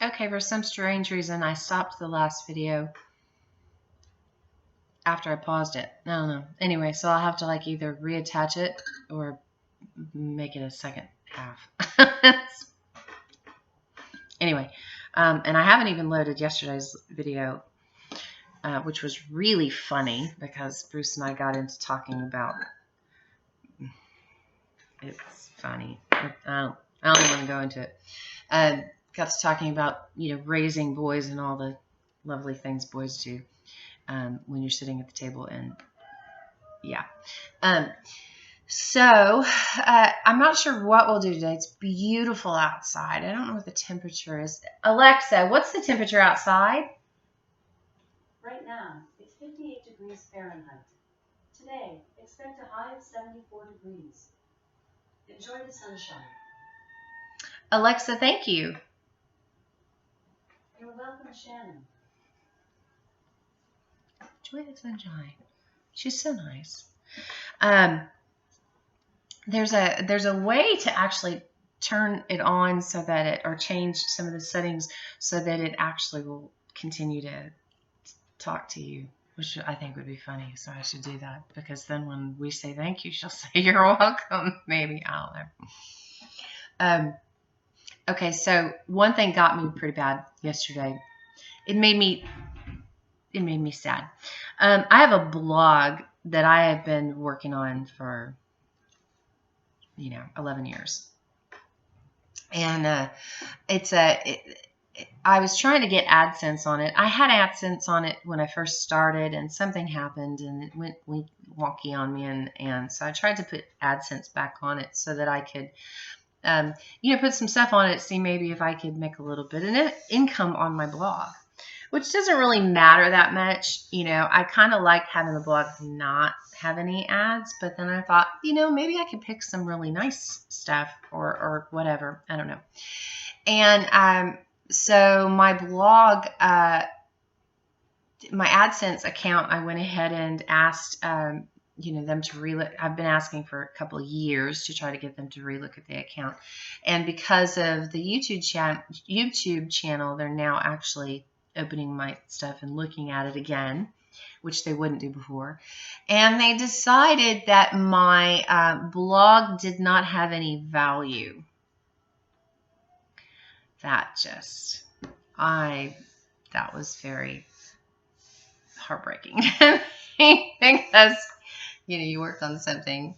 Okay, for some strange reason, I stopped the last video after I paused it. I don't know. Anyway, so I'll have to like either reattach it or make it a second half. Anyway, and I haven't even loaded yesterday's video, which was really funny because Bruce and I got into talking about. It's funny. I don't want to go into it. Got to talking about raising boys and all the lovely things boys do when you're sitting at the table, and yeah. So I'm not sure what we'll do today. It's beautiful outside. I don't know what the temperature is. Alexa, what's the temperature outside? Right now, it's 58 degrees Fahrenheit. Today, expect a high of 74 degrees. Enjoy the sunshine. Alexa, thank you. You're welcome, Shannon. Enjoy the sunshine. She's so nice. There's a way to actually turn it on so that it, or change some of the settings so that it actually will continue to talk to you, which I think would be funny. So I should do that, because then when we say thank you, she'll say you're welcome. Maybe, I don't know. Okay, so one thing got me pretty bad yesterday. It made me sad. I have a blog that I have been working on for 11 years. And I was trying to get AdSense on it. I had AdSense on it when I first started, and something happened and it went wonky on me, and so I tried to put AdSense back on it so that I could put some stuff on it, see maybe if I could make a little bit of income on my blog, which doesn't really matter that much. I kind of like having the blog not have any ads, but then I thought, maybe I could pick some really nice stuff or whatever. I don't know. And so my blog, my AdSense account, I went ahead and asked them to relook. I've been asking for a couple of years to try to get them to relook at the account. And because of the YouTube channel, they're now actually opening my stuff and looking at it again, which they wouldn't do before. And they decided that my blog did not have any value. That was very heartbreaking because you worked on something,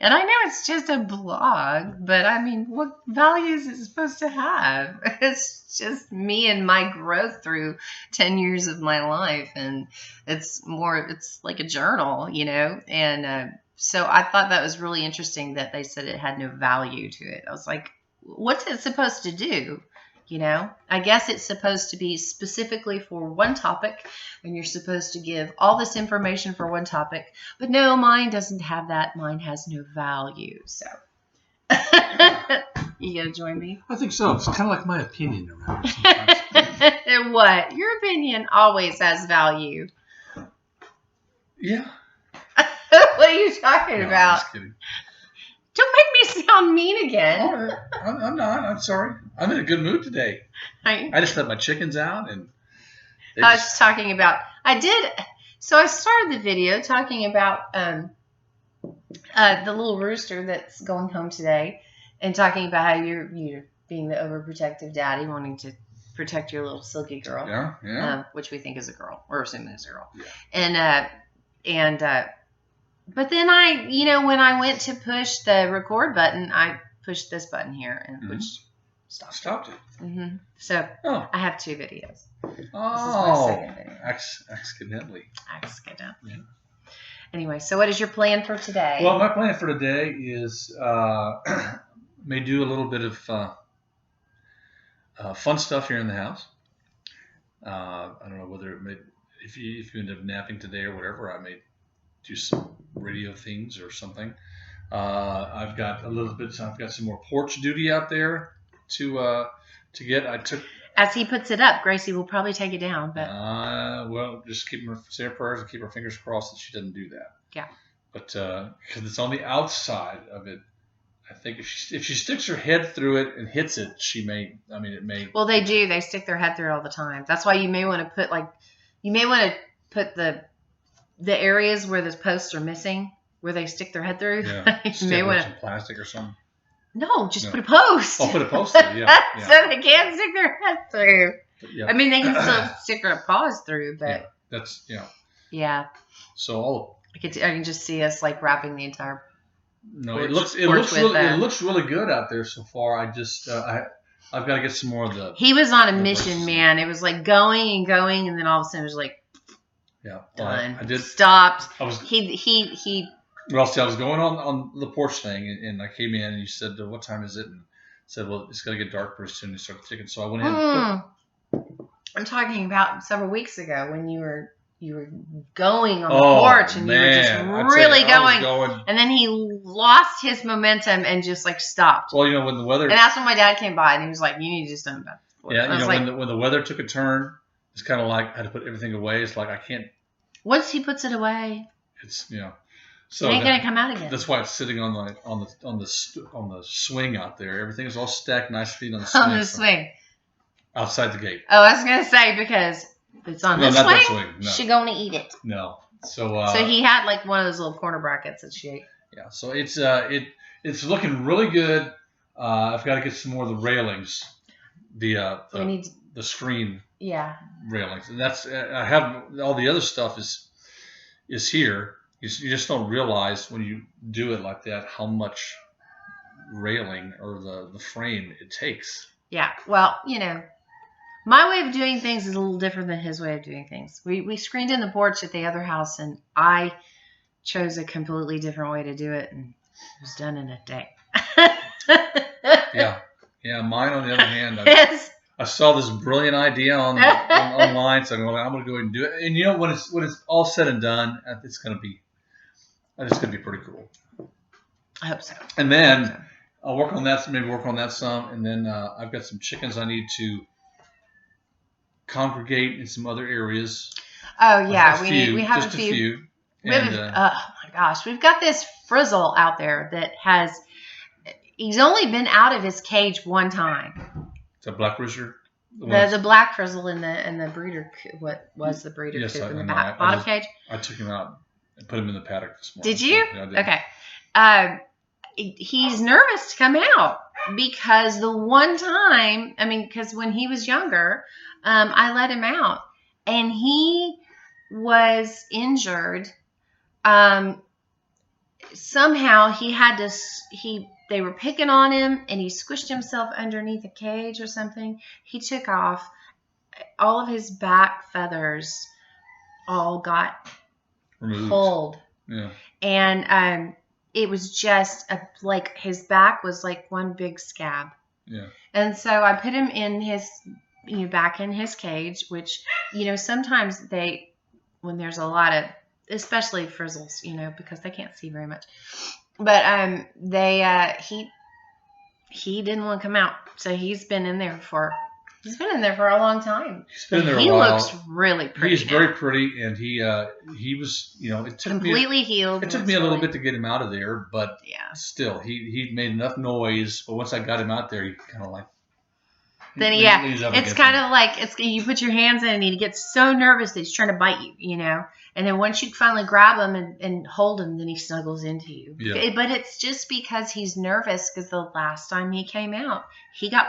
and I know it's just a blog, but I mean, what value is it supposed to have? It's just me and my growth through 10 years of my life, and it's like a journal, and so I thought that was really interesting that they said it had no value to it. I was like, what's it supposed to do? I guess it's supposed to be specifically for one topic, and you're supposed to give all this information for one topic. But no, mine doesn't have that. Mine has no value. So, you gonna join me? I think so. It's kind of like my opinion around it sometimes. What? Your opinion always has value. Yeah. What are you talking about? I'm just kidding. Don't make me sound mean again. All right. I'm not. I'm sorry. I'm in a good mood today. I just let my chickens out, and I was just talking about. So I started the video talking about the little rooster that's going home today, and talking about how you're being the overprotective daddy, wanting to protect your little silky girl. Yeah. Which we think is a girl. We're assuming is a girl. Yeah. And but then when I went to push the record button, I pushed this button here, and which stopped it. Mm-hmm. So I have 2 videos. Oh, this is my second video. Accidentally. Yeah. Anyway, so what is your plan for today? Well, my plan for today is may do a little bit of fun stuff here in the house. I don't know whether if you end up napping today or whatever, I may do some radio things or something. I've got some more porch duty out there to get. As he puts it up, Gracie will probably take it down, but well, just say her prayers and keep her fingers crossed that she doesn't do that. Yeah. But because it's on the outside of it, I think if she sticks her head through it and hits it, she may. I mean, it may. Well, they do. They stick their head through it all the time. That's why you may want to put the areas where the posts are missing, where they stick their head through. Yeah. You may want some plastic or something. No, just No. put a post. Oh, put a post there. Yeah. So they can't stick their head through. Yeah. I mean, they can still stick their paws through, but Yeah. That's yeah. So I can just see us like wrapping the entire. no, Porch- it looks porch with, it looks really good out there so far. I just I've got to get some more of the. He was on a the mission, verses. man. It was like going and going, and then all of a sudden it was like Yeah. done. I did. Stopped. I was. He. Well, see, I was going on the porch thing, and I came in, and you said, "What time is it?" And I said, "Well, it's gonna get dark pretty soon." You start ticking, so I went ahead and I'm talking about several weeks ago when you were going on the Oh, porch and you were just man. I tell really you, I was going, and then he lost his momentum and just like stopped. Well, when the weather. And that's when my dad came by and he was like, "You need to just done about this." Yeah, I was like, when the weather took a turn, it's kind of like I had to put everything away. It's like I can't. once he puts it away, It's it ain't gonna come out again. That's why it's sitting on the swing out there. Everything is all stacked nicely on the swing. On the swing. Outside the gate. Oh, I was gonna say because it's on No, the not swing. that swing. No. She gonna eat it. No. So. So he had like one of those little corner brackets that she ate. Yeah. So it's looking really good. I've got to get some more of the railings. The screen. Yeah. Railings, and that's I have all the other stuff is here. You just don't realize when you do it like that how much railing or the frame it takes. Yeah. Well, my way of doing things is a little different than his way of doing things. We screened in the porch at the other house, and I chose a completely different way to do it, and it was done in a day. Yeah. Mine, on the other hand, Yes. I saw this brilliant idea online, so I'm going to go ahead and do it. And when it's all said and done, it's going to be pretty cool. I hope so. And then I'll work on that. Maybe work on that some, and then I've got some chickens I need to congregate in some other areas. Oh yeah, we have just a few. And, oh my gosh, we've got this frizzle out there that he's only been out of his cage one time. it's a black rooster. The black frizzle in the breeder. What was the breeder Yes, coop in the I bottom cage? I took him out and put him in the paddock this morning. Did you? So, yeah, I did. Okay. He's nervous to come out because the one time, because when he was younger, I let him out and he was injured. Somehow they were picking on him and he squished himself underneath a cage or something. He took off. All of his back feathers all got Removed. pulled. Yeah. And it was just like his back was like one big scab. Yeah. And so I put him in his, back in his cage, which, sometimes when there's a lot of, especially frizzles, because they can't see very much. But he didn't want to come out, so he's been in there for a long time. He's been there a He while. looks really pretty. He's very pretty, and he was, it took completely healed. It took me a little bit to get him out of there, but yeah. still, he made enough noise. But once I got him out there, he kind of like. Then it's kind of like you put your hands in and he gets so nervous that he's trying to bite you, And then once you finally grab him and hold him, then he snuggles into you. Yeah. But it's just because he's nervous because the last time he came out, he got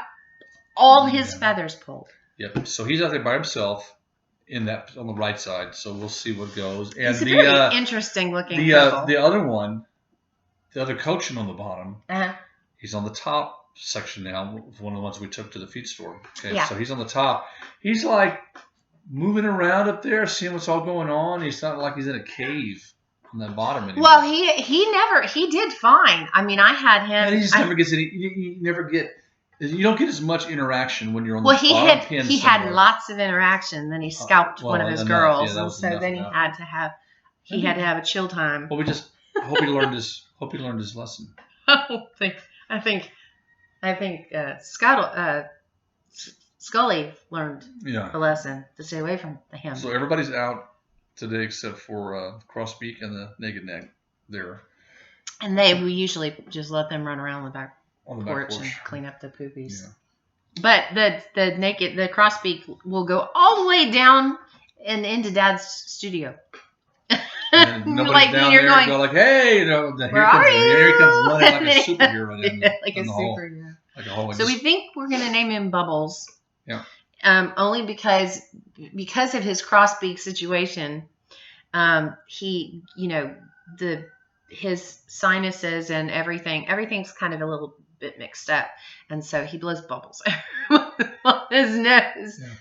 all his feathers pulled. Yep. So he's out there by himself on the right side. So we'll see what goes. And He's a very interesting looking. The other one, the other coaching on the bottom, he's on the top section now. One of the ones we took to the feed store. Okay. Yeah. So he's on the top. He's like moving around up there, seeing what's all going on. He's not like he's in a cave on that bottom anymore. Well, he did fine. I had him. And he just never gets any. You don't get as much interaction when you're on the bottom pin. He had lots of interaction. Then he scalped one of his girls, yeah, and so then he had to have a chill time. Well, we just hope he learned his lesson. I think Scully learned the lesson to stay away from him. So everybody's out today except for Crossbeak and the Naked Neck there. And we usually just let them run around the back porch and clean up the poopies. Yeah. But the crossbeak will go all the way down and into Dad's studio. And nobody's down there going, go like, hey, here he comes running like a superhero like a superhero. Like a hallway. So we think we're going to name him Bubbles. Yeah. Only because of his crossbeak situation, he, his sinuses and everything's kind of a little bit mixed up, and so he blows bubbles on his nose. Yeah.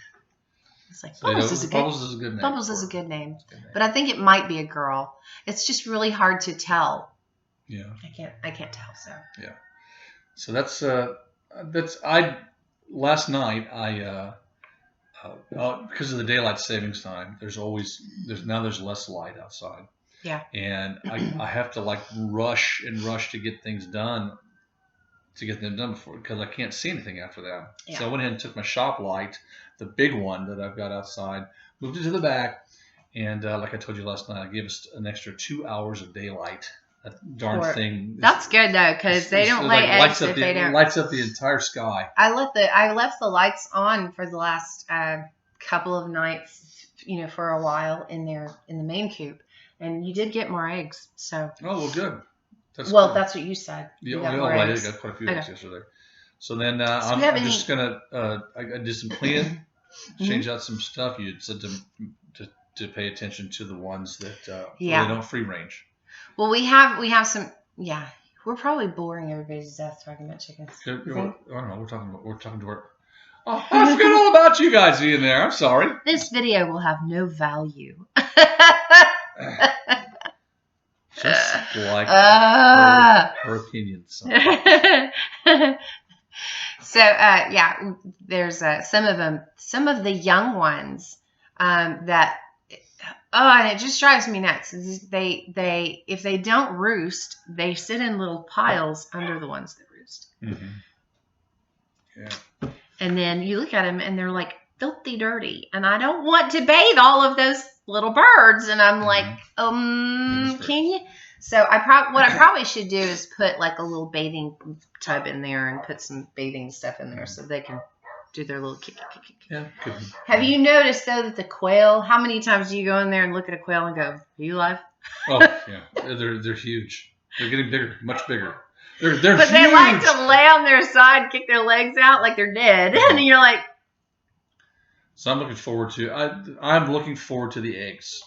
It's like Bubbles is a good name. Bubbles is a good name, but I think it might be a girl. It's just really hard to tell. Yeah, I can't tell. So yeah, so that's last night because of the daylight savings time. There's less light outside. Yeah, and I have to like rush to get things done. To get them done before, because I can't see anything after that. Yeah. So I went ahead and took my shop light, the big one that I've got outside, moved it to the back, and like I told you last night, I gave us an extra 2 hours of daylight. That darn thing. That's good though, because they don't lay eggs if they don't. Lights up the entire sky. I left the lights on for the last couple of nights, for a while in the main coop, and you did get more eggs. So. Oh well, good. That's what you said. Yeah, I did got quite a few eggs yesterday. So then I'm just gonna I did some cleaning, change out some stuff. You said to pay attention to the ones that they don't free range. Well, we have some. Yeah, we're probably boring everybody to death talking about chickens. I don't know. We're talking to her. Oh, I forgot all about you guys being there. I'm sorry. This video will have no value. Just like her opinions. So there's some of the young ones that and it just drives me nuts. They if they don't roost, they sit in little piles under the ones that roost. Mm-hmm. Yeah. And then you look at them and they're like filthy dirty, and I don't want to bathe all of those little birds, and I'm like, can you? So what I probably should do is put like a little bathing tub in there and put some bathing stuff in there so they can do their little kick. Yeah. Have you noticed though that the quail? How many times do you go in there and look at a quail and go, "Are you alive?" Oh yeah, they're huge. They're getting bigger, much bigger. They're but huge. They like to lay on their side, kick their legs out like they're dead, and you're like. So I'm looking forward to the eggs.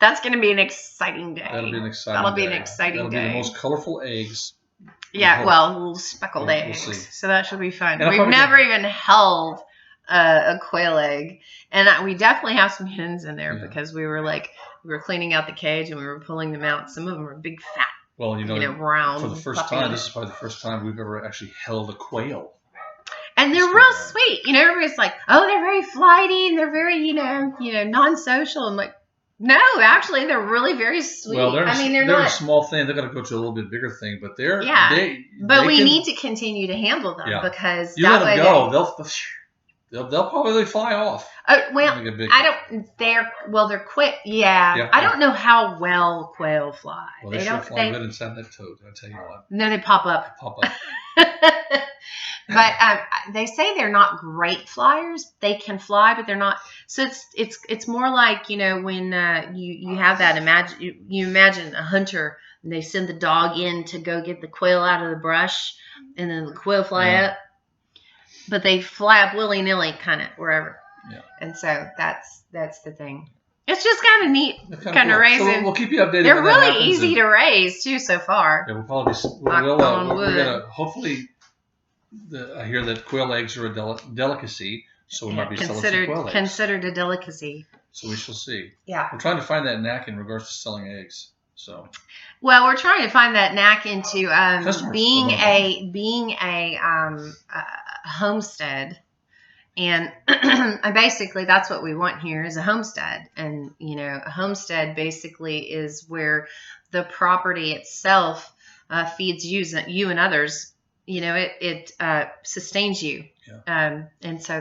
That's going to be an exciting day. That'll be an exciting day. That'll be the most colorful eggs. Yeah, little speckled eggs. We'll so that should be fun. We've never even held a quail egg, and we definitely have some hens in there because we were cleaning out the cage and we were pulling them out. Some of them are big, fat. Well, round. For the first time, this is probably the first time we've ever actually held a quail. And they're real sweet. Everybody's like, oh, they're very flighty and they're very, non-social. I'm like, no, actually, they're really very sweet. Well, they're not a small thing. They're going to go to a little bit bigger thing, but we need to continue to handle them because you let them go, they'll probably fly off. They're quick. Yeah. I don't know how well quail fly. Well, they sure fly good inside that toad. I tell you what. No, they pop up. But they say they're not great flyers. They can fly, but they're not. So it's more like when you have that you imagine a hunter and they send the dog in to go get the quail out of the brush, and then the quail fly up. But they fly up willy nilly, kind of wherever. Yeah. And so that's the thing. It's just kind of neat, kind of raising. So we'll keep you updated. They're really easy to raise too so far. Yeah, we'll probably we're gonna hopefully. I hear that quail eggs are a delicacy, so we might be selling some quail eggs. Considered a delicacy. So we shall see. Yeah. We're trying to find that knack in regards to selling eggs. So. Well, we're trying to find that knack into being a homestead, and basically that's what we want here is a homestead, and a homestead basically is where the property itself feeds you and others. It sustains you. Yeah. And so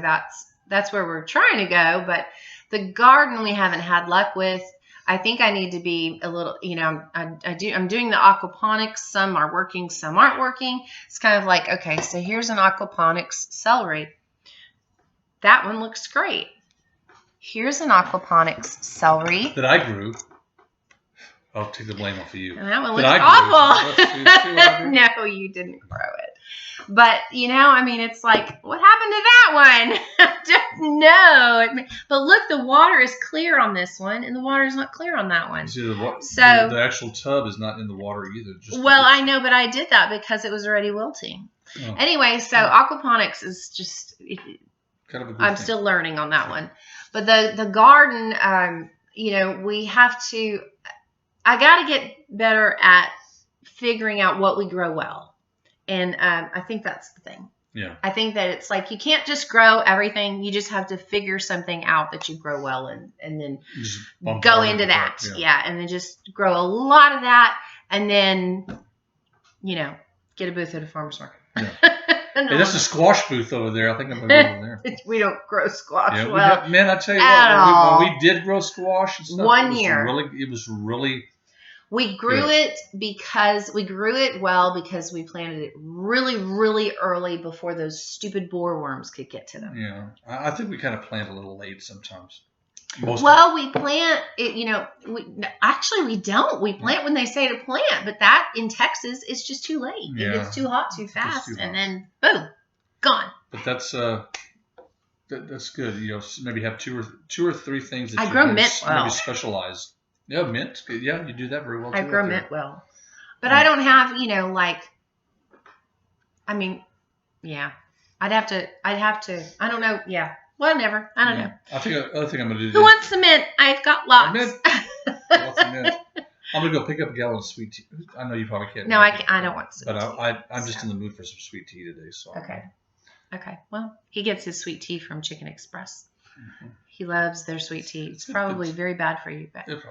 that's where we're trying to go. But the garden we haven't had luck with. I think I need to be a little, I'm doing the aquaponics. Some are working, some aren't working. It's kind of like, okay, so here's an aquaponics celery. That one looks great. Here's an aquaponics celery that I grew. I'll take the blame off of you. and that one looks awful. Awful. No, you didn't grow it. But, it's like, what happened to that one? I don't know. But look, the water is clear on this one, and the water is not clear on that one. See, the actual tub is not in the water either. I know, but I did that because it was already wilting. Oh. Anyway, so aquaponics is just, kind of a good I'm thing. still learning on that one. But the garden, we have to, I got to get better at figuring out what we grow well. And I think that's the thing. Yeah. I think that it's like you can't just grow everything. You just have to figure something out that you grow well in, and then go into that. Yeah. And then just grow a lot of that, and then, get a booth at a farmer's market. Yeah. Hey, that's a squash booth over there. I think I'm going to go over there. We don't grow squash well. Man, I tell you what, when we did grow squash and stuff, 1 year. It was really... We grew it because we planted it really, really early before those stupid boerworms could get to them. Yeah, I think we kind of plant a little late sometimes. We plant it. We don't. We plant when they say to plant, but that in Texas it's just too late. Yeah. It gets too hot too fast, and then boom, gone. But that's good. Maybe have two or three things that I grow mint well. Maybe specialize. Yeah, mint. Yeah, you do that very well too. I grow mint well. But I don't have, I'd have to, I don't know. Yeah. Whatever. I don't know. I think the other thing I'm going to do. Who wants some mint? I've got lots. Lots of mint. I'm going to go pick up a gallon of sweet tea. I know you probably can't. No, I don't want sweet tea. But I'm just in the mood for some sweet tea today. So. Okay. Well, he gets his sweet tea from Chicken Express. Mm-hmm. He loves their sweet tea. It's probably very bad for you. But... It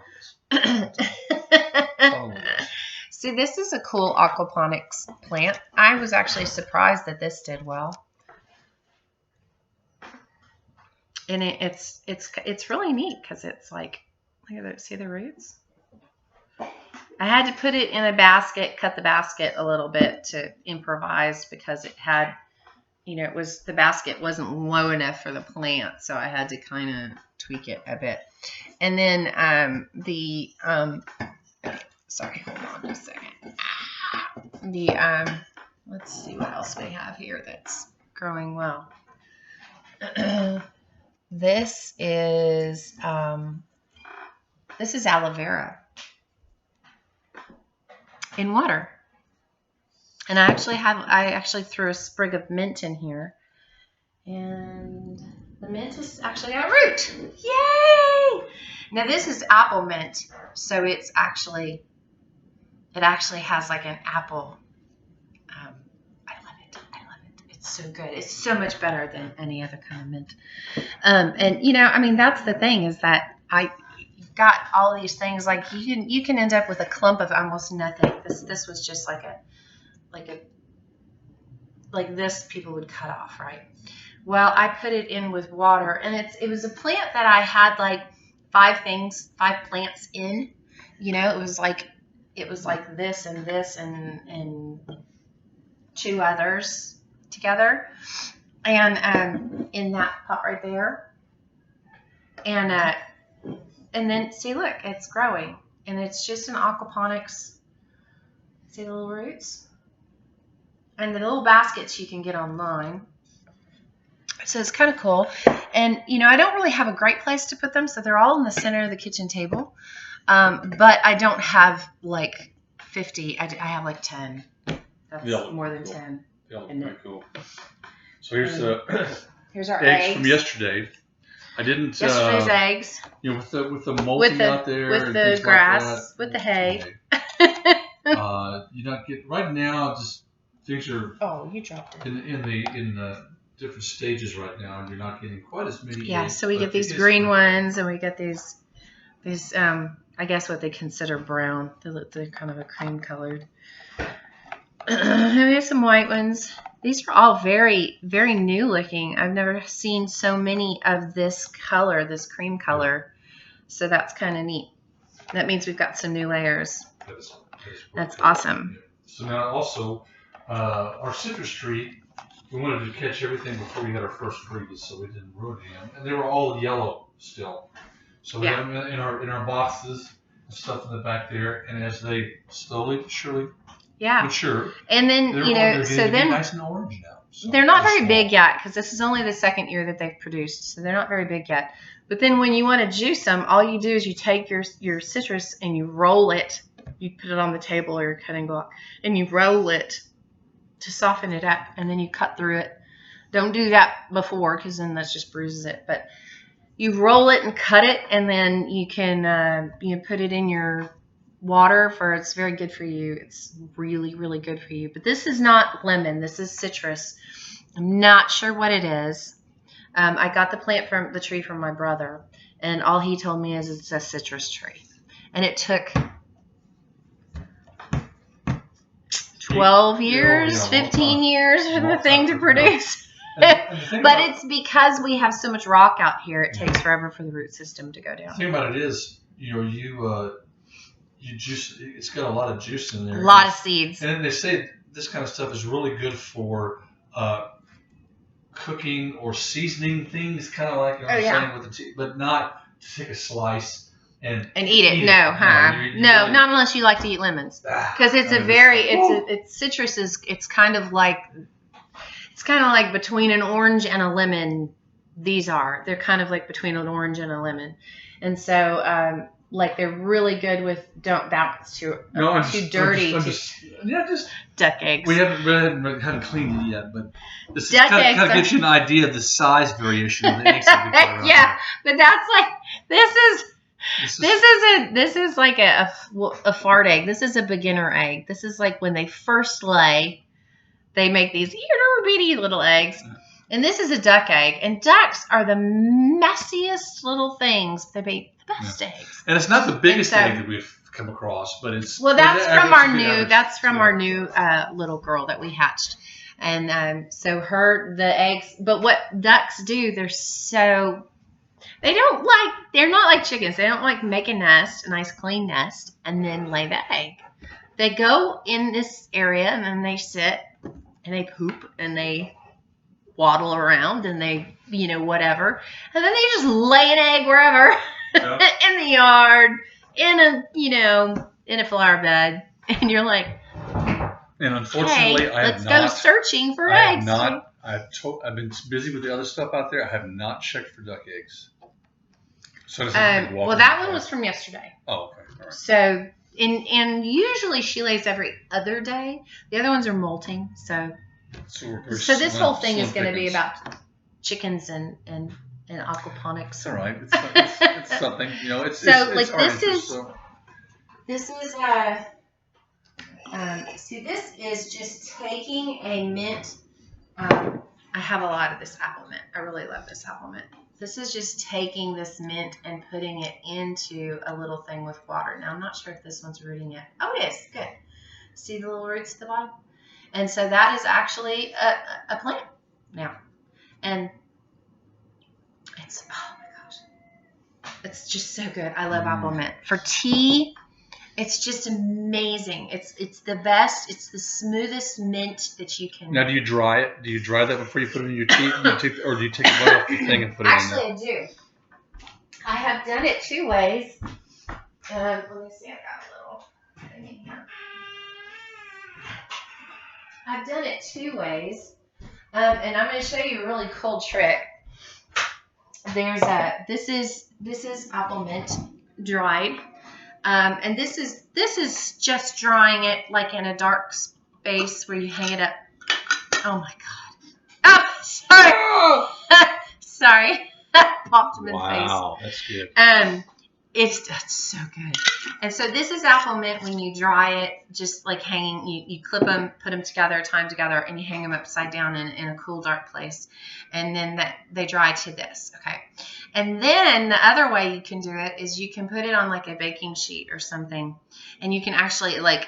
probably is. See, this is a cool aquaponics plant. I was actually surprised that this did well. And it's really neat because it's like, look at that. See the roots? I had to put it in a basket, cut the basket a little bit to improvise because it had... the basket wasn't low enough for the plant, so I had to kind of tweak it a bit. And then sorry, hold on just a second. Let's see what else we have here that's growing well. This is aloe vera in water. And I actually threw a sprig of mint in here. And the mint is actually got root. Yay! Now this is apple mint. So it actually has like an apple. I love it. It's so good. It's so much better than any other kind of mint. And that's the thing is that you've got all these things like you can end up with a clump of almost nothing. This was just like this people would cut off, right? Well, I put it in with water, and it was a plant that I had like 5 plants in. It was like this and 2 others together, and in that pot right there, and then see, look, it's growing, and it's just an aquaponics. See the little roots? And the little baskets you can get online. So it's kind of cool. And, I don't really have a great place to put them, so they're all in the center of the kitchen table. But I don't have like 50. I have like 10. That's more than 10. Yeah, pretty cool. So here's our eggs from yesterday. I didn't. Yesterday's eggs. With the molting out there. With the grass. Like with the hay. You're not getting right now. Just things are. Oh, you dropped it. In the different stages right now, and you're not getting quite as many. Yeah, eggs, so we get these green ones, and we get these. I guess what they consider brown. They're kind of a cream colored. And we have some white ones. These are all very, very new looking. I've never seen so many of this color, this cream color. So that's kind of neat. That means we've got some new layers. That's cool. awesome. So now also, our citrus tree, we wanted to catch everything before we had our first freeze, so we didn't ruin them. And they were all yellow still. So we have them in our boxes and stuff in the back there. And as they slowly but surely mature, and then they're so then nice and orange now. So they're not very big yet because this is only the second year that they've produced, so they're not very big yet. But then when you want to juice them, all you do is you take your citrus and you roll it. You put it on the table or your cutting block, and you roll it to soften it up, and then you cut through it. Don't do that before because then that just bruises it. But you roll it and cut it, and then you can put it in your water it's very good for you. It's really, really good for you. But this is not lemon. This is citrus. I'm not sure what it is. I got the tree from my brother, and all he told me is it's a citrus tree. And it took 12 years, 15 years for the thing to produce. But it's because we have so much rock out here, it takes forever for the root system to go down. The thing about it is, you juice. It's got a lot of juice in there. A lot of seeds. And then they say this kind of stuff is really good for cooking or seasoning things, kind of like saying with the tea, but not to take a slice and eat it. No, not unless you like to eat lemons, because it's citrus it's kind of like between an orange and a lemon. They're kind of like between an orange and a lemon, and so they're really good with it's too dirty. Just duck eggs. We haven't cleaned it yet, but this kind of gives you an idea of the size variation of the eggs that we put around yeah, but that's like this is like a fart egg. This is a beginner egg. This is like when they first lay, they make these itty bitty little eggs. And this is a duck egg. And ducks are the messiest little things. They make the best eggs. And it's not the biggest egg that we've come across, but it's that's from our new little girl that we hatched. And so the eggs, but what ducks do, they're not like chickens. They don't like make a nice clean nest and then lay the egg. They go in this area and then they sit and they poop and they waddle around and they, whatever. And then they just lay an egg wherever, in the yard, in a flower bed. And you're like, and unfortunately, let's go searching for eggs. I've been busy with the other stuff out there. I have not checked for duck eggs. So that one was from yesterday. Oh, okay. All right. So, and usually she lays every other day. The other ones are molting. So this whole thing is going to be about chickens and aquaponics. All right. It's something. This is just taking a mint. I have a lot of this apple mint. I really love this apple mint. This is just taking this mint and putting it into a little thing with water. Now, I'm not sure if this one's rooting yet. Oh, it is. Good. See the little roots at the bottom? And so that is actually a plant now. And oh my gosh. It's just so good. I love apple mint. For tea, it's just amazing. It's the best. It's the smoothest mint that you can. Now, do you dry it? Do you dry that before you put it in your tea? Or do you take the butter off the thing and put it in there? Actually, I do. I have done it 2 ways. Let me see. I got a little thing in here. I've done it 2 ways. And I'm going to show you a really cool trick. This is apple mint dried. And this is just drying it like in a dark space where you hang it up. Oh my God. Oh, sorry. Sorry. Popped him in the face. Wow, that's good. That's so good. And so this is apple mint when you dry it, just like hanging, you clip them, put them together, tie them together, and you hang them upside down in a cool, dark place. And then they dry to this, okay? And then the other way you can do it is you can put it on like a baking sheet or something, and you can actually like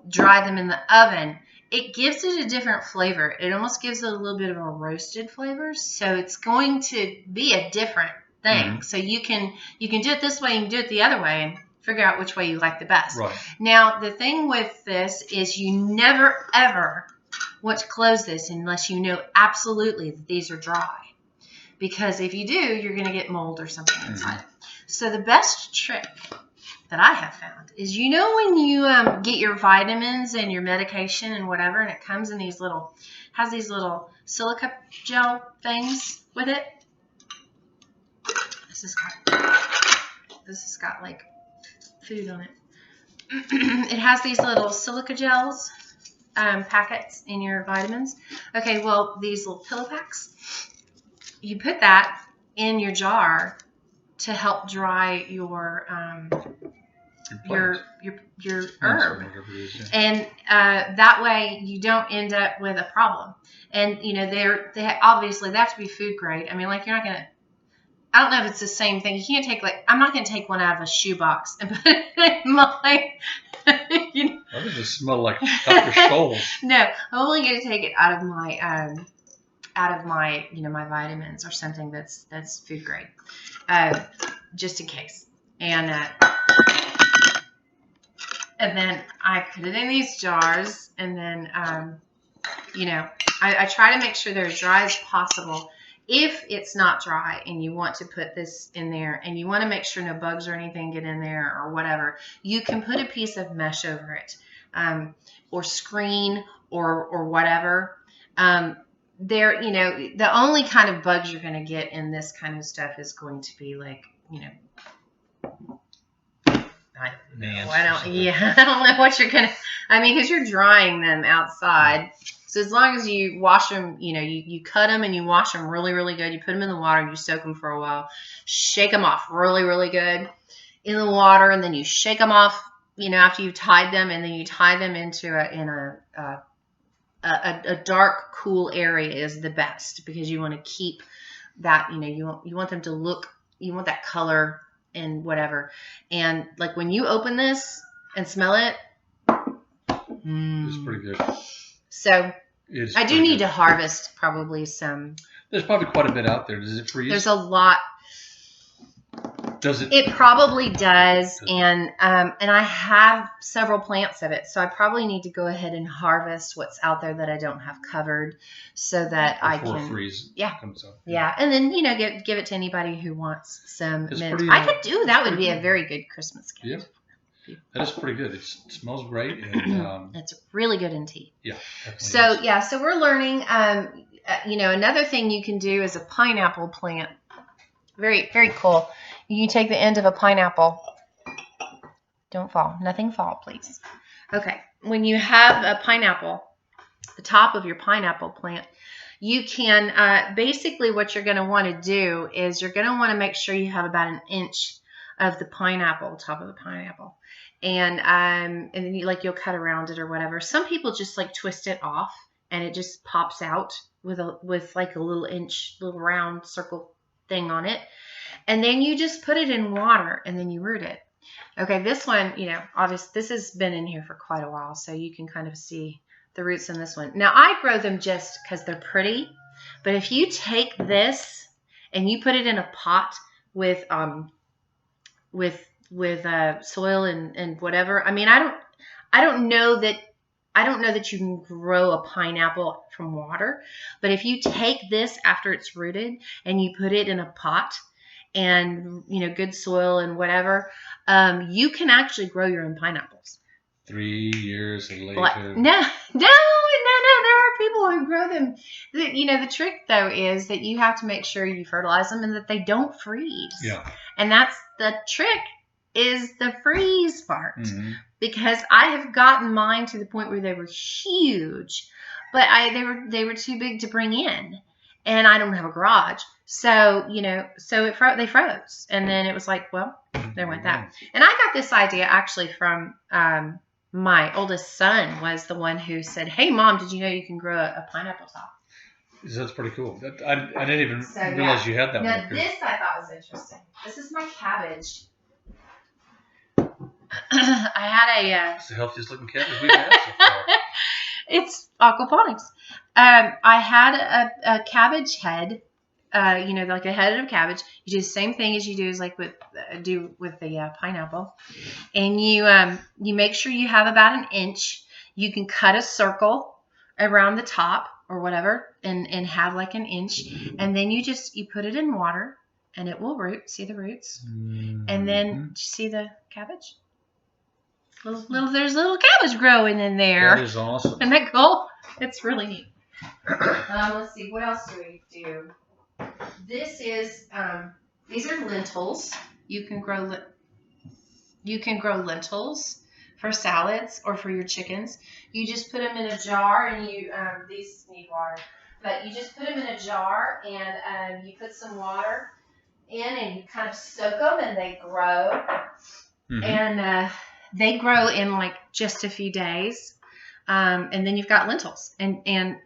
dry them in the oven. It gives it a different flavor. It almost gives it a little bit of a roasted flavor. So it's going to be a different thing. Mm-hmm. So you can do it this way, you can do it the other way. figure out which way you like the best. Right. Now, the thing with this is you never, ever want to close this unless you know absolutely that these are dry. Because if you do, you're going to get mold or something inside it. So the best trick that I have found is, you know, when you get your vitamins and your medication and whatever, and it comes in these little, has these little silica gel things with it. This has got like food on it. It has these little silica gels packets in your vitamins. Okay, well, these little pillow packs, you put that in your jar to help dry your herb, and that way you don't end up with a problem. And you know, they obviously they have to be food grade. I mean, like, you're not gonna, I don't know if it's the same thing. You can't take, like, I'm not gonna take one out of a shoebox and put it in my you know. Why does it smell like Dr. Scholl's? No, I'm only gonna take it out of my you know, my vitamins or something that's food grade, just in case. And then I put it in these jars, and then you know, I try to make sure they're as dry as possible. If it's not dry and you want to put this in there and you want to make sure no bugs or anything get in there or whatever, you can put a piece of mesh over it, or screen or whatever. There, you know, the only kind of bugs you're going to get in this kind of stuff is going to be like, you know, I don't know what you're going to, I mean, because you're drying them outside. So as long as you wash them, you know, you cut them and you wash them really, really good. You put them in the water and you soak them for a while. Shake them off really, really good in the water, and then you shake them off, you know, after you've tied them, and then you tie them into a dark, cool area is the best, because you want to keep that, you know, you want them to look, you want that color and whatever. And like when you open this and smell it, it's pretty good. So I do need to harvest probably some. There's probably quite a bit out there. Does it freeze? There's a lot. Does it? It probably does, and I have several plants of it, so I probably need to go ahead and harvest what's out there that I don't have covered, so that I can freeze. Yeah, comes up. Yeah, and then, you know, give it to anybody who wants some mint. Pretty, I could do that. Would be a very good Christmas gift. Yep. That is pretty good. It smells great, and it's really good in tea. Yeah. So yeah, so we're learning. You know, another thing you can do is a pineapple plant. Very, very cool. You take the end of a pineapple. Don't fall. Nothing fall, please. Okay. When you have a pineapple, the top of your pineapple plant, you can basically what you're going to want to do is you're going to want to make sure you have about an inch of the pineapple, top of the pineapple. And then you'll cut around it or whatever. Some people just like twist it off and it just pops out with like a little round circle thing on it. And then you just put it in water and then you root it. Okay, this one, you know, obviously this has been in here for quite a while, so you can kind of see the roots in this one. Now I grow them just because they're pretty, but if you take this and you put it in a pot with soil and whatever. I mean, I don't know that you can grow a pineapple from water, but if you take this after it's rooted and you put it in a pot and, you know, good soil and whatever, you can actually grow your own pineapples. 3 years later. No. There are people who grow them. You know, the trick though is that you have to make sure you fertilize them and that they don't freeze. Yeah. And that's the trick, is the freeze part. Mm-hmm. Because I have gotten mine to the point where they were huge, but they were too big to bring in, and I don't have a garage. So, you know, they froze, and then it was like, well, there went that. And I got this idea actually from my oldest son was the one who said, "Hey, Mom, did you know you can grow a pineapple top?" That's pretty cool. I didn't even realize you had that. Now, this I thought was interesting. This is my cabbage. I had it's the healthiest looking cabbage we've had so far. It's aquaponics. I had a cabbage head like a head of cabbage. You do the same thing as you do with the pineapple, and you make sure you have about an inch. You can cut a circle around the top or whatever, and have like an inch, and then you put it in water, and it will root. See the roots, and then see the cabbage. There's little cabbage growing in there. That is awesome. Isn't that cool? It's really neat. Let's see, what else do we do? This is these are lentils. You can grow lentils for salads or for your chickens. You just put them in a jar, and these need water, but you just put them in a jar, and you put some water in, and you kind of soak them, and they grow, and they grow in like just a few days, and then you've got lentils, and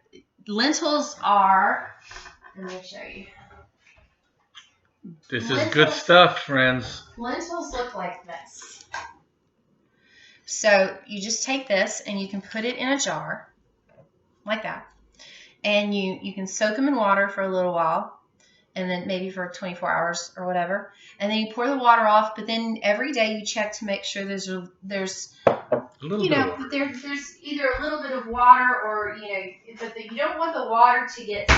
lentils are. Let me show you. This is good stuff, friends. Lentils look like this. So you just take this, and you can put it in a jar like that, and you can soak them in water for a little while, and then maybe for 24 hours or whatever, and then you pour the water off. But then every day you check to make sure there's there's either a little bit of water, or but you don't want the water to get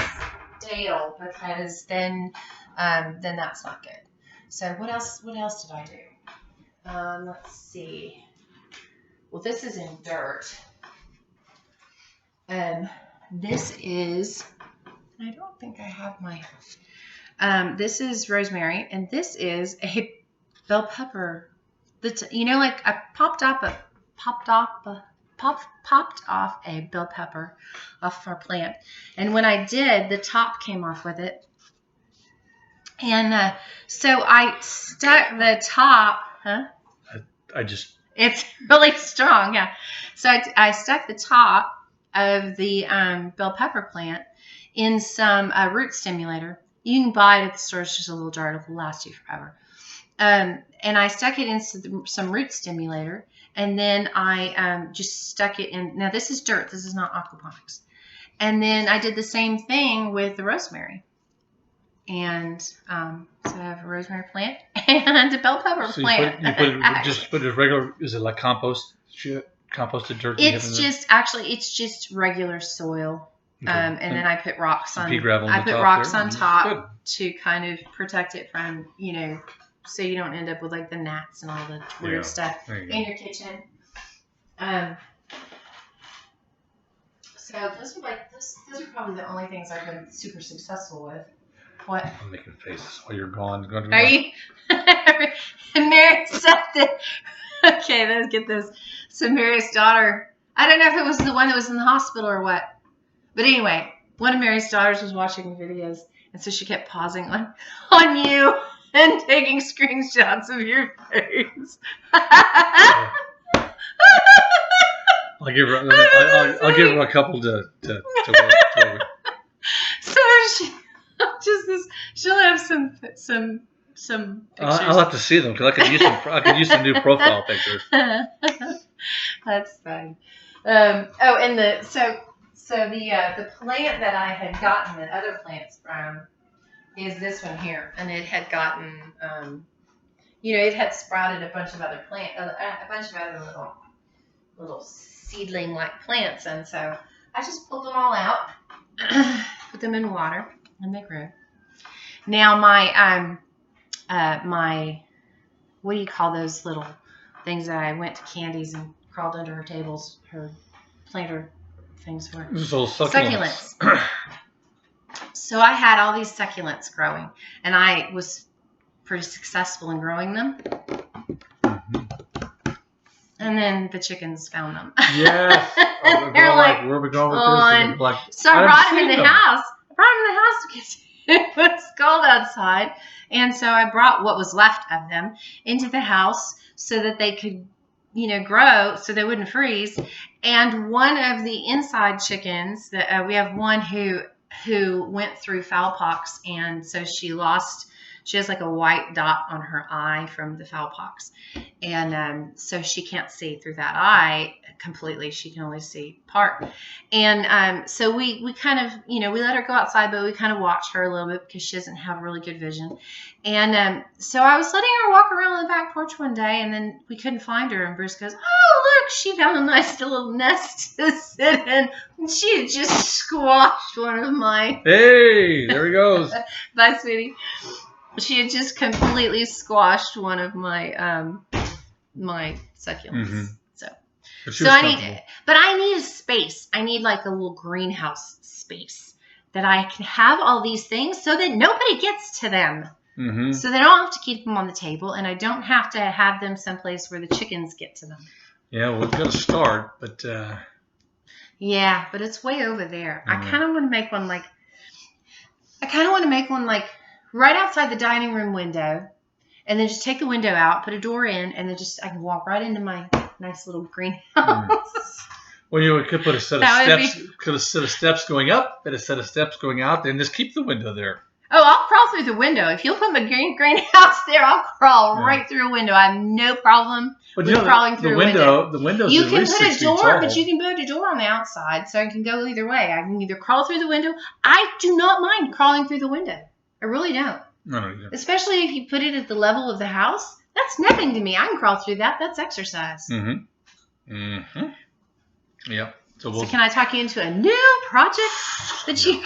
stale, because then that's not good. So what else did I do? Let's see. Well, this is in dirt. This is, I don't think I have my, this is rosemary, and this is a bell pepper. That's, like I popped off a bell pepper off our plant. And when I did, the top came off with it. And so I stuck the top, it's really strong, yeah. So I stuck the top of the bell pepper plant in some root stimulator. You can buy it at the store. It's just a little jar. It'll last you forever. And I stuck it into some root stimulator, and then I just stuck it in. Now, this is dirt. This is not aquaponics. And then I did the same thing with the rosemary. And so I have a rosemary plant and a bell pepper plant. Just put it regular. Is it like composted dirt? It's just regular soil. Okay. And then I put rocks on. I put rocks on top to kind of protect it from, so you don't end up with like the gnats and all the weird stuff in your kitchen. So those are probably the only things I've been super successful with. What? I'm making faces while you're gone. Are you? Mary said that. Okay, let's get this. So Mary's daughter, I don't know if it was the one that was in the hospital or what. But anyway, one of Mary's daughters was watching videos, and so she kept pausing on you and taking screenshots of your face. I'll give her a couple to work with. So she'll have some pictures. I'll have to see them, because I could use some new profile pictures. That's fine. And the plant that I had gotten the other plants from is this one here, and it had gotten it had sprouted a bunch of other little seedling like plants, and so I just pulled them all out, put them in water, and they grew. Now my what do you call those little things that I went to Candy's and crawled under her tables, her planter things for? Succulents. So I had all these succulents growing, and I was pretty successful in growing them. And then the chickens found them. Yes. They're like, where are we going with this? So I brought them in the house. Because it was cold outside. And so I brought what was left of them into the house so that they could, grow, so they wouldn't freeze. And one of the inside chickens, we have one who went through fowl pox, and so she lost She has like a white dot on her eye from the fowl pox. And so she can't see through that eye completely. She can only see part. And so we kind of, we let her go outside, but we kind of watch her a little bit because she doesn't have really good vision. And so I was letting her walk around on the back porch one day, and then we couldn't find her. And Bruce goes, "Oh, look, she found a nice little nest to sit in." And she had just squashed one of my... Hey, there he goes. Bye, sweetie. She had just completely squashed one of my my succulents. Mm-hmm. So I need a space. I need like a little greenhouse space that I can have all these things so that nobody gets to them. Mm-hmm. So they don't have to keep them on the table, and I don't have to have them someplace where the chickens get to them. Yeah, well, we've got to start, but... Yeah, but it's way over there. Mm-hmm. I kind of want to make one like right outside the dining room window, and then just take the window out, put a door in, and then I can walk right into my nice little greenhouse. Mm. Well, we could put a set of steps going up, and a set of steps going out, and just keep the window there. Oh, I'll crawl through the window. If you'll put my greenhouse there, I'll crawl right through a window. I have no problem with crawling through a window. The window's you at can least put 6 a feet door, tall. but you can put a door on the outside, so I can go either way. I can either crawl through the window. I do not mind crawling through the window. I really don't. No, no, either. Especially if you put it at the level of the house. That's nothing to me. I can crawl through that. That's exercise. Mm-hmm. Mm-hmm. Yep. So can I talk you into a new project that you...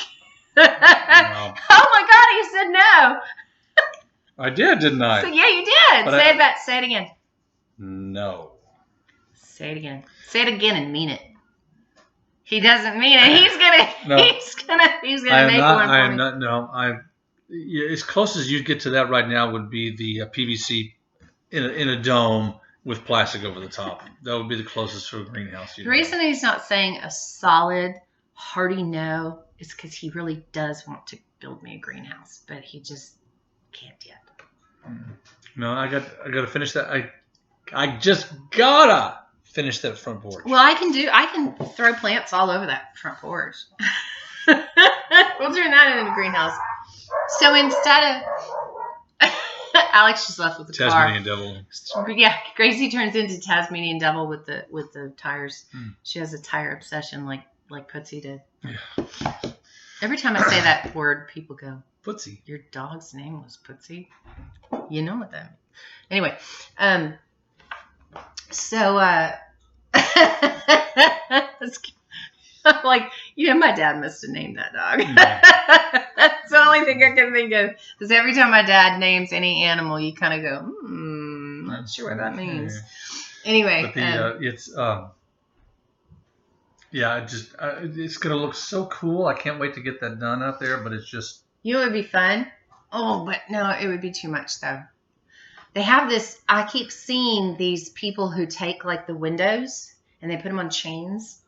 Wow. Oh my God, you said no. I did, didn't I? So yeah, you did. But Say it again. No. Say it again. Say it again and mean it. He doesn't mean it. He's gonna make one for me. No. As close as you'd get to that right now would be the PVC in a dome with plastic over the top. That would be the closest to a greenhouse. The reason he's not saying a solid, hearty no is because he really does want to build me a greenhouse, but he just can't yet. No, I got to finish that. I just gotta finish that front porch. Well, I can throw plants all over that front porch. We'll turn that into a greenhouse. So instead of Alex just left with the Tasmanian devil. Yeah, Gracie turns into Tasmanian devil with the tires. She has a tire obsession like Pootsy did. Yeah. Every time I say that word, people go, Pootsy. Your dog's name was Pootsy? You know what that means. Anyway, so like, my dad must have named that dog. Yeah. That's the only thing I can think of. Because every time my dad names any animal, you kind of go, not sure what that means. Yeah. Anyway. But it's going to look so cool. I can't wait to get that done out there, but it's just... You know what would be fun? Oh, but no, it would be too much, though. They have this... I keep seeing these people who take, like, the windows, and they put them on chains.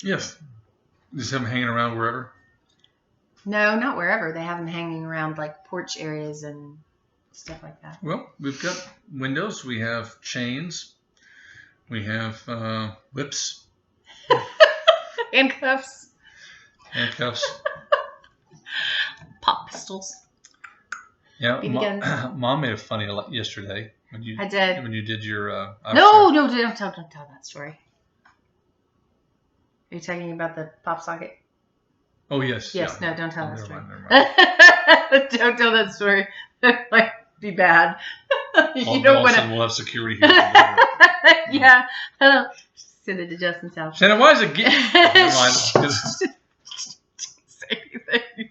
Yes. Just have them hanging around wherever? No, not wherever. They have them hanging around, like, porch areas and stuff like that. Well, we've got windows. We have chains. We have whips. Handcuffs. Pop pistols. Yeah, BB Mom made a funny yesterday when you did. When you did your. No, don't tell that story. Are you talking about the pop socket? Oh yes. Yes. Yeah. No, don't tell that story. Never mind. Don't tell that story. It might be bad. You don't want to. We'll have security here. Yeah. Send it to Justin's house. Shannon, why is it getting... Never mind. Say anything.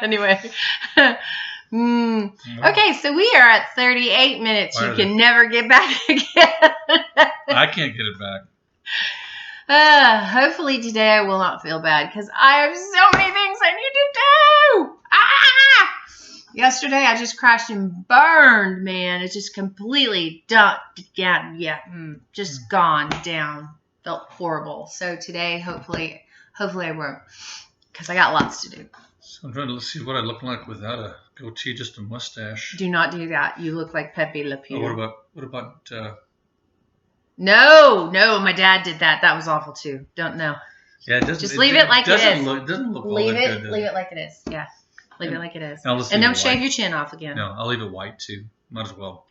Anyway. Okay, so we are at 38 minutes. You can never get back again. I can't get it back. Hopefully today I will not feel bad because I have so many things I need to do. Yesterday I just crashed and burned, man. It's just completely done. Yeah, just gone down. Felt horrible. So today, hopefully I won't because I got lots to do. So I'm trying to see what I look like without a goatee, just a mustache. Do not do that. You look like Pepe Le Pew. Oh, what about? No, my dad did that. That was awful too. Don't know. Yeah, it doesn't. Just leave it like it is. Doesn't look Leave all that good. Leave it like it is. Yeah. Leave it like it is. I'll just And leave don't it shave white. your chin off again. No, I'll leave it white too. Might as well.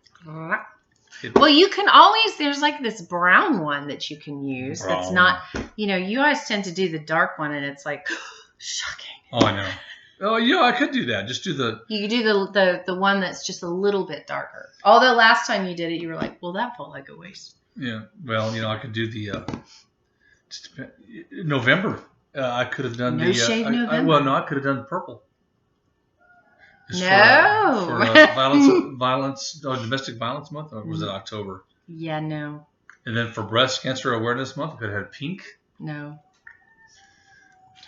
Well, you can always, there's like this brown one that you can use. That's Brown. not, you always tend to do the dark one and it's like, shocking. Oh, I know. Oh, yeah, I could do that. Just do the. You could do the one that's just a little bit darker. Although last time you did it, you were like, well, that felt like a waste. Yeah. Well, I could do the. November. I could have done No shave November. Well, no, I could have done the purple. It's No. for domestic violence month, or was it October? Yeah, no. And then for breast cancer awareness month, I could have had pink. No.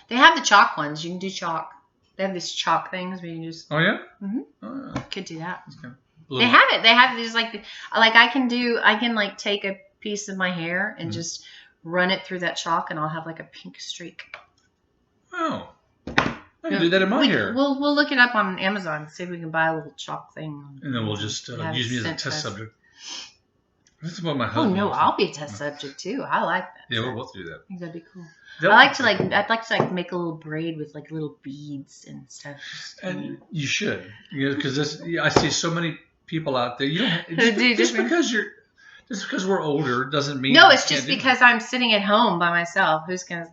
They have the chalk ones. You can do chalk. They have these chalk things where you can just. Oh yeah. Mm-hmm. Oh, yeah. Could do that. Okay. They have it. They have these like I can like take a piece of my hair and just run it through that chalk, and I'll have like a pink streak. Oh. I can do that in my hair. We'll look it up on Amazon and see if we can buy a little chalk thing. And then we'll just use me as a test subject. That's what my Oh husband. no, I'll be a test subject too. I like that. Yeah, we'll both do that. I think that'd be cool. I'd like to make a little braid with like little beads and stuff. And you should, because I see so many people out there. You don't just because we're older doesn't mean. No, it's just because I'm sitting at home by myself. Who's gonna,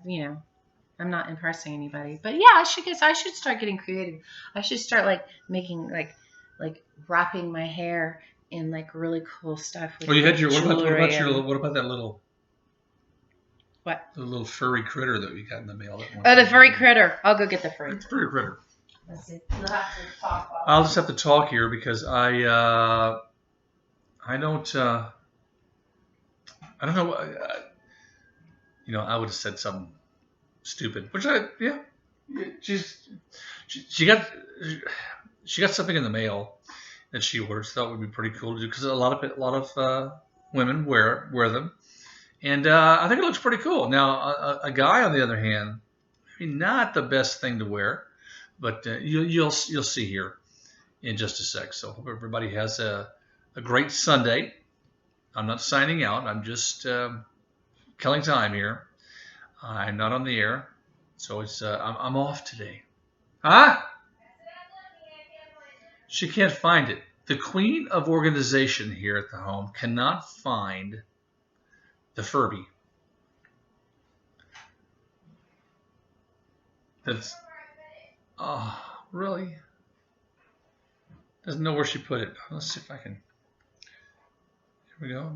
I'm not impressing anybody. But yeah, I should start getting creative. I should start like making like wrapping my hair in like really cool stuff. With you had your what jewelry about that little. What? The little furry critter that we got in the mail. The furry critter. I'll go get the furry critter. Let's see. We'll have to talk about I'll just have to talk here because I don't know. I would have said something stupid, which she got something in the mail that she ordered. So that would be pretty cool to do because a lot of women wear them. And I think it looks pretty cool. Now, a guy, on the other hand, not the best thing to wear, but you'll see here in just a sec. So hope everybody has a great Sunday. I'm not signing out. I'm just killing time here. I'm not on the air, so it's I'm off today. Huh? She can't find it. The queen of organization here at the home cannot find the Furby. That's really doesn't know where she put it. Let's see if I can. Here we go.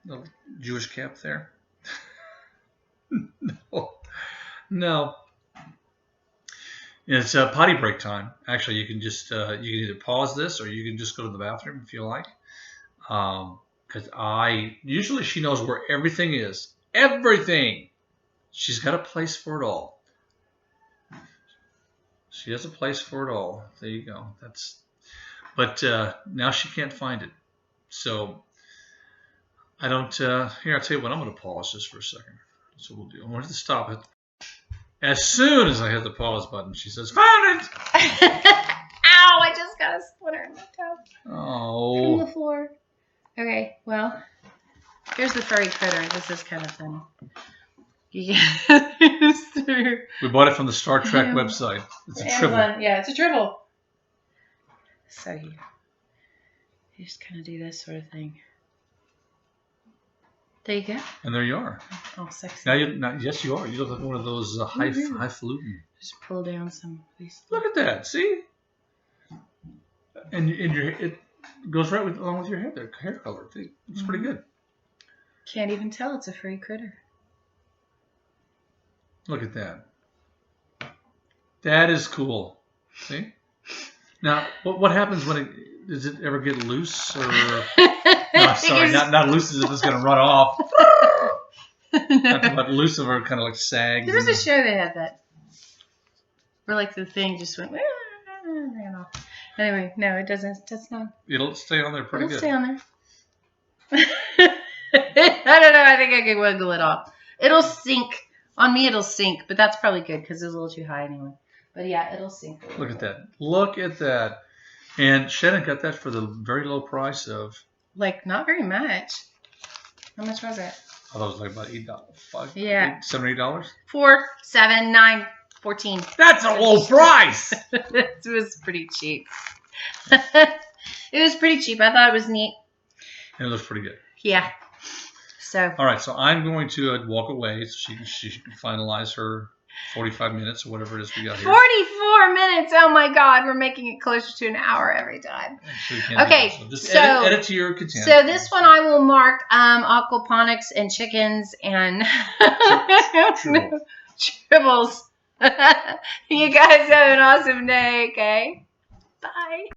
Little Jewish cap there. No. It's potty break time. Actually, you can just you can either pause this or you can just go to the bathroom if you like. Because usually she knows where everything is. Everything. She's got a place for it all. She has a place for it all. There you go. But now she can't find it. So I don't. Here, I'll tell you what. I'm going to pause just for a second. That's what we'll do. I'm going to stop it. As soon as I hit the pause button, she says, "Found it!" Ow! I just got a splinter in my toe. Oh. From the floor. Okay, well, here's the furry critter. This is kind of funny. We bought it from the Star Trek website. It's a tribble. Yeah, it's a tribble. So you just kind of do this sort of thing. There you go. And there you are. Oh, sexy. Yes, you are. You look like one of those highfalutin. Just pull down some of these. Look at that. See? And it goes right along with your hair color. It's pretty good. Can't even tell it's a furry critter. Look at that. That is cool. See? Now, what happens does it ever get loose or? No, sorry, not loose as if it's going to run off. Not about loose of her kind of like sags. There was a show that had that. Where like the thing just went ran off. Anyway, no, it doesn't. That's not. It'll stay on there pretty good. It'll stay on there. I don't know. I think I could wiggle it off. It'll sink. On me, it'll sink, but that's probably good because it's a little too high anyway. But yeah, it'll sink. Look at that. Look at that. And Shannon got that for the very low price of... Like, not very much. How much was it? I thought it was like about $8. Yeah. $7 or $8. 4, 7, 9, 14. That's a low price. It was pretty cheap. It was pretty cheap. I thought it was neat. It looks pretty good. Yeah. So. All right, so I'm going to walk away so she can finalize her 45 minutes or whatever it is we got here. 44 minutes. Oh my God, we're making it closer to an hour every time. Okay, so just so edit to your content. So this one I will mark aquaponics and chickens and tribbles. You guys have an awesome day. Okay, bye.